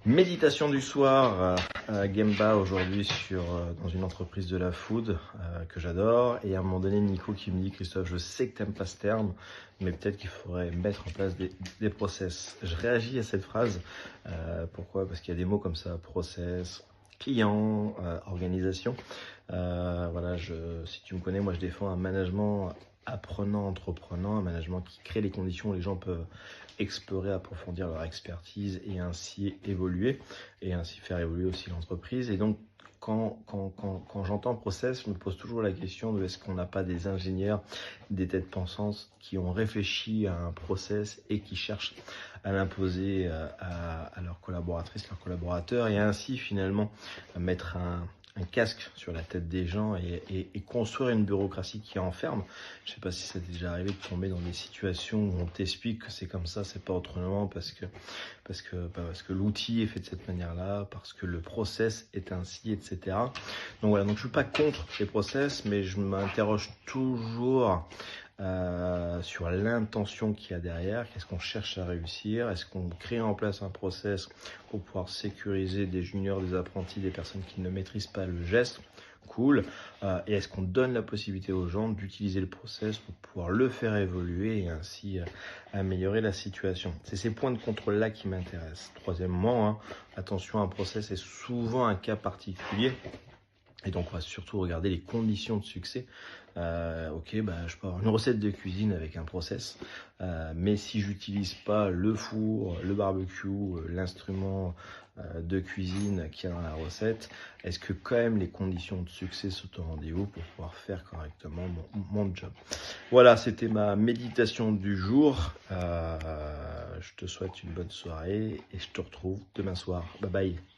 Méditation du soir à Gemba aujourd'hui dans une entreprise de la food que j'adore. Et à un moment donné, Nico qui me dit: Christophe, je sais que tu n'aimes pas ce terme, mais peut-être qu'il faudrait mettre en place des process. Je réagis à cette phrase. Pourquoi? Parce qu'il y a des mots comme ça: process, client, organisation. Voilà, si tu me connais, moi je défends un management apprenant, entreprenant, un management qui crée les conditions où les gens peuvent explorer, approfondir leur expertise et ainsi évoluer et ainsi faire évoluer aussi l'entreprise. Et donc, quand j'entends process, je me pose toujours la question de est-ce qu'on n'a pas des ingénieurs, des têtes pensantes qui ont réfléchi à un process et qui cherchent à l'imposer à leurs collaboratrices, leurs collaborateurs, et ainsi finalement mettre un casque sur la tête des gens et construire une bureaucratie qui enferme. Je ne sais pas si ça t'est déjà arrivé de tomber dans des situations où on t'explique que c'est comme ça, c'est pas autrement, parce que l'outil est fait de cette manière-là, parce que le process est ainsi, etc. Donc voilà, donc je suis pas contre les process, mais je m'interroge toujours sur l'intention qu'il y a derrière. Qu'est-ce qu'on cherche à réussir? Est-ce qu'on crée en place un process pour pouvoir sécuriser des juniors, des apprentis, des personnes qui ne maîtrisent pas le geste? Cool. Et est-ce qu'on donne la possibilité aux gens d'utiliser le process pour pouvoir le faire évoluer et ainsi améliorer la situation? C'est ces points de contrôle-là qui m'intéressent. Troisièmement, attention, un process est souvent un cas particulier. Et donc, on va surtout regarder les conditions de succès. Je peux avoir une recette de cuisine avec un process, mais si j'utilise pas le four, le barbecue, l'instrument de cuisine qu'il y a dans la recette, est-ce que quand même les conditions de succès sont au rendez-vous pour pouvoir faire correctement mon job? Voilà, c'était ma méditation du jour. Je te souhaite une bonne soirée et je te retrouve demain soir. Bye bye.